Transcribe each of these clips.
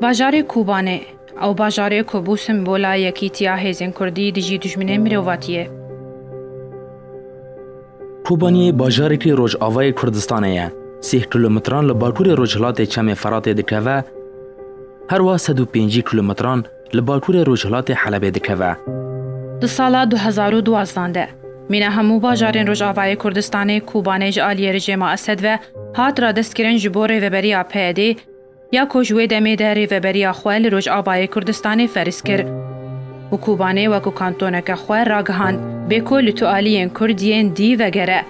باجار کوبانه او باجار کوبو سمبولا یکیتیا هیزن کردی دیجی دجمنه مرواتیه. کوبانی باجاری که روج آوای کردستانه 3 کیلومتران لباکور روجهلات چم فرات دکوه هر وا 105 کیلومتران لباکور روجهلات حلب دکوه. در سال 2012 مینا همو باجارین روج آوای کردستانه کوبانه جالی رژیم اسد و هات را دستگیرن جبور وبری پیاده یا کوجوی دمی در وبری خوال روج آوای کردستانه فرض کرد. و کوبانه و کانتونه که خواه راگهاند به کل توالیین کردین دی و گره.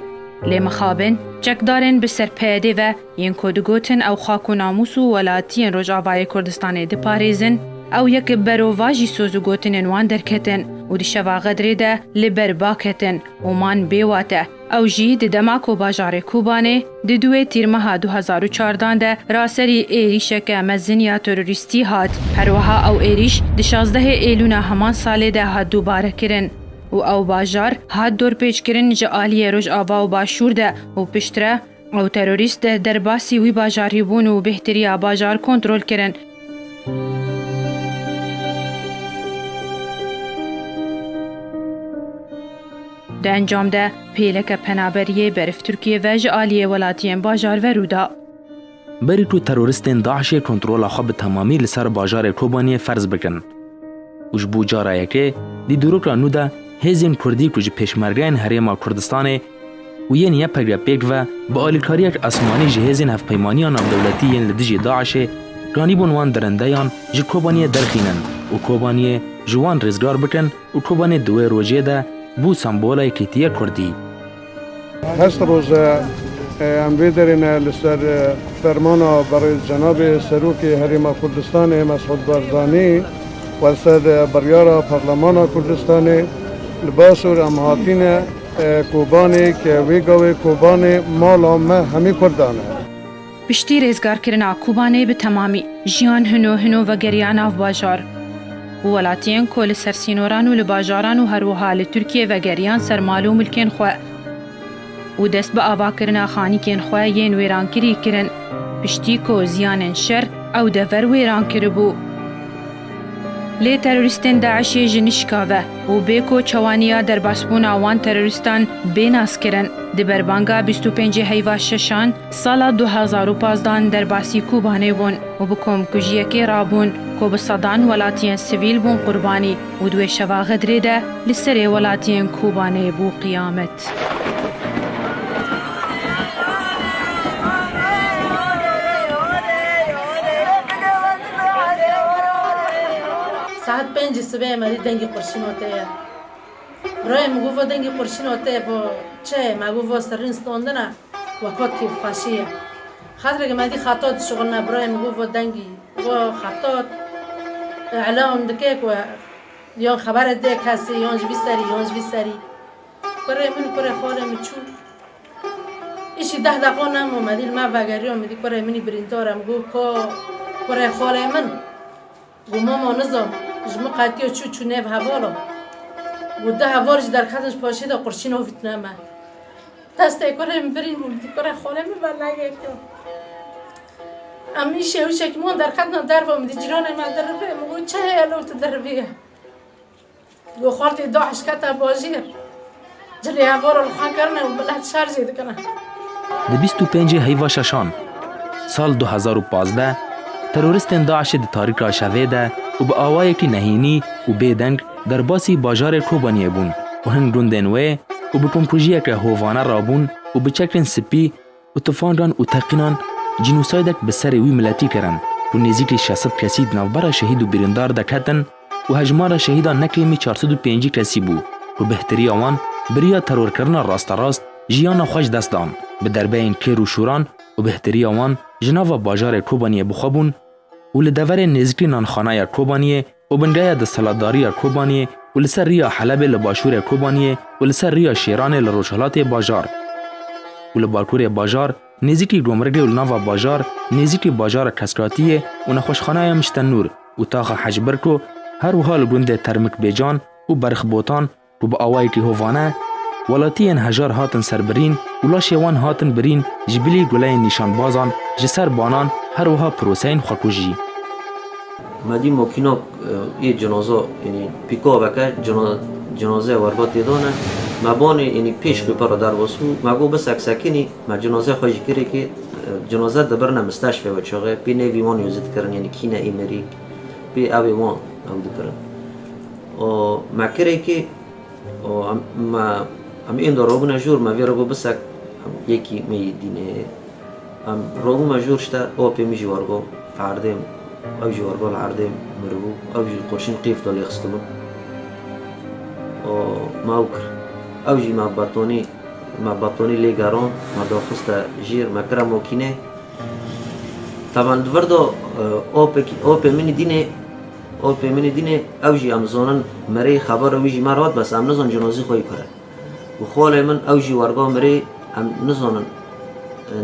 لی مخابن چکدارن به سرپیده و ین کدگوتن او خاک و ناموس و ولاتین روج آوای کردستانه دی پاریزن او یک برو واجی سوزو گوتن انوان درکتن و دی شواغدری ده لبر باکتن و من بیواته. او جی دی دماکو باجار کوبانه دی دوی تیرمها 2014 ده راسری ایریشک مزنیا تروریستی هات. هروها او ایریش دی 16 ایلونا همان ساله ده هات دوباره کرن. و او باجار هات دور پیچ کرن جالی روج آوا و باشور ده و پشتره او تروریست ده در باسی وی باجاری بون و بهتری باجار کنترل کرن. ده انجام ده پیلک پنابریه برف ترکیه و جالی ولاتین باجار و رودا. بری تو تروریستین داعش کنترول خواب تمامی لسر باجار کوبانی فرض بکن. وش بو جارایه که دی دروک را نوده هزین کردی کج پیشمرگین هریما کردستانه و ین یا پگریا پیک و با آلیکاریک اسمانی جهزین هف پیمانیان نام دولتی ین لدیجی داعش رانی بونوان درندهیان جی کوبانی درخینن و کوبانی جوان رزگار بکن و کوبانی دوی روجه ده بو سمبولای کیتیه کردی. هست روز امری دارین لسر فرمانا برای جناب سروک هریما کردستان مسعود بارزانی و سر بریارا پارلمان کردستان لباسور امهاتین کوبانی که ویگاوی کوبانی مالا ما همی کردانه. پشتی رزگار کرنا کوبانی به تمامی جیان هنو و گریان آف باجار. ولاتین کل سرسینوران و لباجاران و هروها لترکیه و گریان سرمالو ملکین خواه. و دست به آوا کرنا خانی کن خواه ین ویران کری کرن. پشتی کو زیان شر او دور ویران کربو. لی تروریستین داعشی جنشکاوه و بیکو چوانیا در باسبون آوان تروریستان بیناس کرن. دی بربانگا 25 هیوا ششان سال 2015 در باسی کوبانه بون و بکم کجیه که رابون کو بصدان ولاتین سویل بون قربانی و دوی شواغدری ده لسر ولاتین کوبانه بو قیامت. ساعت 5 صبح مری دنگی قرشین ہوتے ہیں برای مگو دنگی قرشین ہوتے ہیں با چه مگو سرین ستوندنا وقت کی فاشیه خاطر که مدی خطات شغلنا برای مگو دنگی و خطات اعلام دکیک و یا خبر ده کسی یانج بی سری برای من برای خالم چون ایشی 10 دقیقه نمو مدی ما وگری آمدی برای منی برینتارم گو که برای خالم من گو ماما نظام جمع قطعی و چو نیف حوالا و ده حوالش در خطش پاشید و قرشین و ویتنامه دست اکارم برین بودی کاره خاله میبر نگه کن امیشه و شکمون در خطنا در بامدی جیران من در رفه مگو چه هلو تو در رفه گو خالتی داعش کتا بازیر جلی حوالا لخان کرنه و بلد شارجی دکنه. ده 25 هیوا ششان سال 2015 تروریستین داعش دی تاریک را شوه ده و به آوای که نهینی و بیدنگ در باسی باجار کوبانیه بون و هنگ روندن وی و به کمپوژیه که هووانه را بون و به چکرین سپی و تفاندران و تقینان جنوسایدک به سر وی ملتی کرن و نزیک 600 کسی نوبر شهید و بیرندار دکتن و هجمار شهیدان نکلیمی 405 کسی بو و بهتری آوان بریا ترور کرنا راست جیان خوش دستان به دربه این کیر و شوران و بهتری آوان جناوا باجار کوبانیه بخوابون و لدور نزدیکی نانخانه کوبانیه و بنگاه دستلاتداری کوبانیه و لسر ریا حلب لباشور کوبانیه و لسر ریا شیران لروجهلات باجار و لبالکور باجار نزدیکی گمرگی و لناوا باجار نزدیکی باجار کسکاتیه و نخوشخانه مشتن نور و تاخ حجبرکو هر و حال گنده ترمک بیجان و برخ بوتان و با آوائی که هوانه ولاتین هجار هاتن سربرین و لاشیوان هاتن برین جبلی گلای نشان بازان جسر بانان هر وها پروسین خاکوژی. مدی ممکنه یه جنازه یعنی پیکا بکه جنازه ورباتی دانه مبانی یعنی پیش بپره در واسو مگو بس اکسکنی ما جنازه خواهی کری که جنازه دبرنا مستشفى و چاقه بی نوی وان یوزد کرن یعنی کینه ایمریک بی اوی وان او دبرن و ما کری که ما این دار روبو نجور ما وی روبو بس یکی می دینه روبو مجور شتا او پی می جوارگو عردم او جوارگو العردم مربو او جی قرشین قیف دالی خستلو و ما اوکر او جی ما بطونی لیگارون ما داخست جیر ما کرا موکینه طبعا دوردو اوپی منی دینه او جی امزانن مری خبر او جی مراد بس ام نزان جنازی خوی کرد و خاله من او جی ورگا مری ام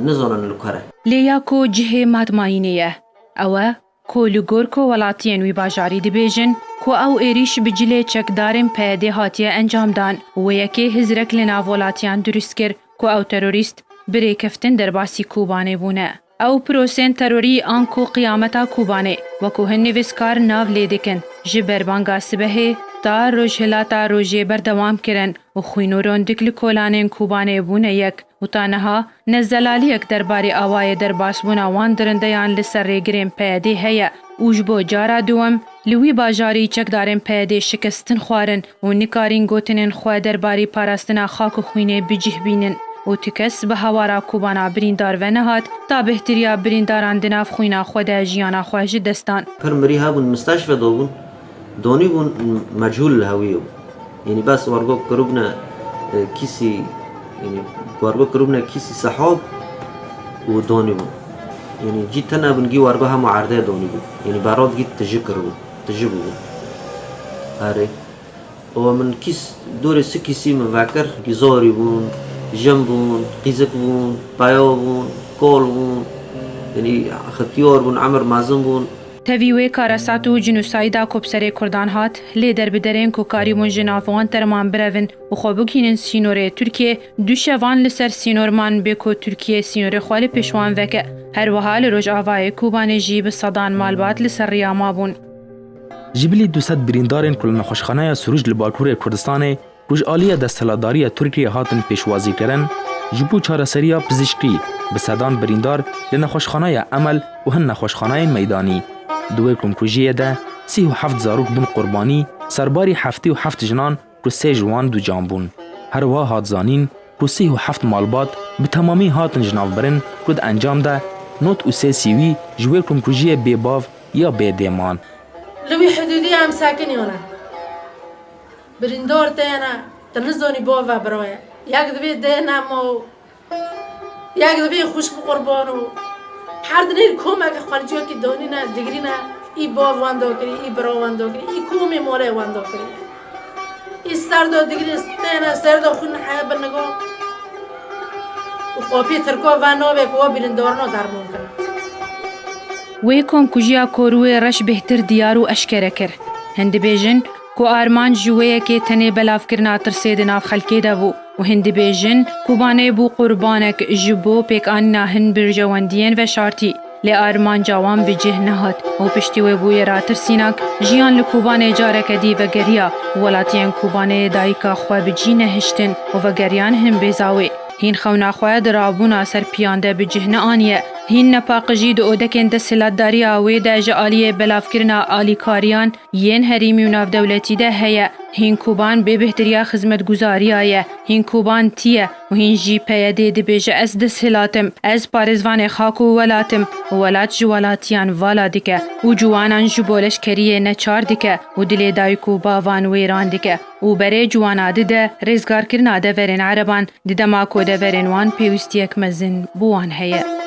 نزانن لکره لیا کو جهه مطمئنیه اوه کو لگور کو ولاتین وی باجاری دبیجن کو او ایریش بجلی چکدارن پیده هاتیه انجام دان و یکی هزرک لناو ولاتیان درست کر کو او تروریست بری کفتن در باسی کوبانه بونه او پروسین تروری آنکو قیامتا کوبانه و کو هنویسکار ناو لیدکن جبر بانگا سبهه تا روجهلاتا روژه بردوام کرن و خوینورون دکل کولانین کوبانه بونه یک و تانها نزلالی یک درباری آوای درباس بونا وان درندیان لسر ریگرین پیده هیا اوجبو جارا دوم لوی باجاری چکدارن پیده شکستن خوارن و نکارین گوتنن خواه درباری پاراستنا خاک و خوینه بجه بینن و تکس به هوارا کوبانا بریندار و نهاد تا بهتریا برینداران دناف خوینا خود جیانا خواهج دستان پر مری ها بون مستشفى دوبون دونی بون مجهول الهویه یعنی بس ورگو کروبنا کسی یعنی ورگو کروبنا کسی صحاب و دونی بون یعنی جی تنها بون گی ورگو هم عرضه دونی بون یعنی برات گی تجی بون آره و من کس دور سی کسی مفکر کی زاری بون جم بون قیزک بون پایا بون کول بون یعنی ختیار بون عمر مازن بون تەویوێ کارەسات و جنوسایدا کۆپسەرێ کوردان هات لێ دەربدەرێن کۆکاری بوون ژنافۆن تەرمان برەڤن و خۆ بکینن سینۆرێ تورکیە دوو شەڤان لەسەر سینۆرمان بێکۆ تورکیە سینۆرێ خوالی پێشوان veke هەروەها لە ڕۆژئاوایە کوبانێژی بە سەدان مالبات لەسەر ڕیاما بوون. جبلی 200 بریندارên ku li nexweşxaneya Suruj li Bakurê Kurdistanê rojaliya desthilatdariya Tirkiyê hatin pêşwazîkirin ji bo çareseriya pizîşkî bi sedan birîndar li nexweşxaneya Emel û hin nexweşxaneyên meydanî. Di wê komkujiyê de 37 zarok bûn qurbanî serbarî 77 jinan ku 3 ji wan ducan bûn. Herwiha hat zanîn ku 37 malbat bi temamî hatin ji navberin ku di encam de not û sê sîwî ji wê komkujiyê bêbav ya bêdêman. لوی حدودی هم ساکنیونه بریندار تینا تنزونی باوا برای یک دبی دینم و یک دبی خوش قربان و هر دنیر کمک خارجی که دانی نه دیگری نه ای باو واندو کری ای برا واندو کری ای کومی موره واندو کری ای سرد و دیگری تینا سرد و خون حیا بنگو و قاپی ترکو و نوبه کو بریندار نو درمون کنه wê komkujiya koruê reş bêhtir diyar û eşkere kir. Hin dibêjin ku arman ji wê yekê tenê belavkirina tirsê di nav xelkê de bû û hin dibêjin kubanê bû qurbanek ji bo pêkanîna hin bircewendiyên veşartî. Lê armanca wan bi cih nehat û piştî wê bûye ratirsînak jiyan li Kubanê careke dî vegeriya welatiyên Kubanê dayîka xwe bi cî nehiştin û vegeriyan hin bêzawê. Hîn xewna xwe di rabûna serpiyan de bi cih neaniye. Hîn nepaqijî di odekên desthilatdariya wê de ji aliyê belavkirina alîkariyan yên herîmî û navdewletî de heye. Hîn Kuban bê bêhtiriya xizmetguzariya ye. Hîn Kuban tîye û hîn jî peyedê dibêje ez desthilatim, ez parêzvanê xak û welatim û welat ji welatiyan vala dike û ciwanan ji bo leşkeriyê neçar dike û dilê dayîk û bavan wêran dike û berê ciwana dide rêzgarkirina deverên ereban di dema ku deverên wan pêwîstiyek mezin bû wan heye.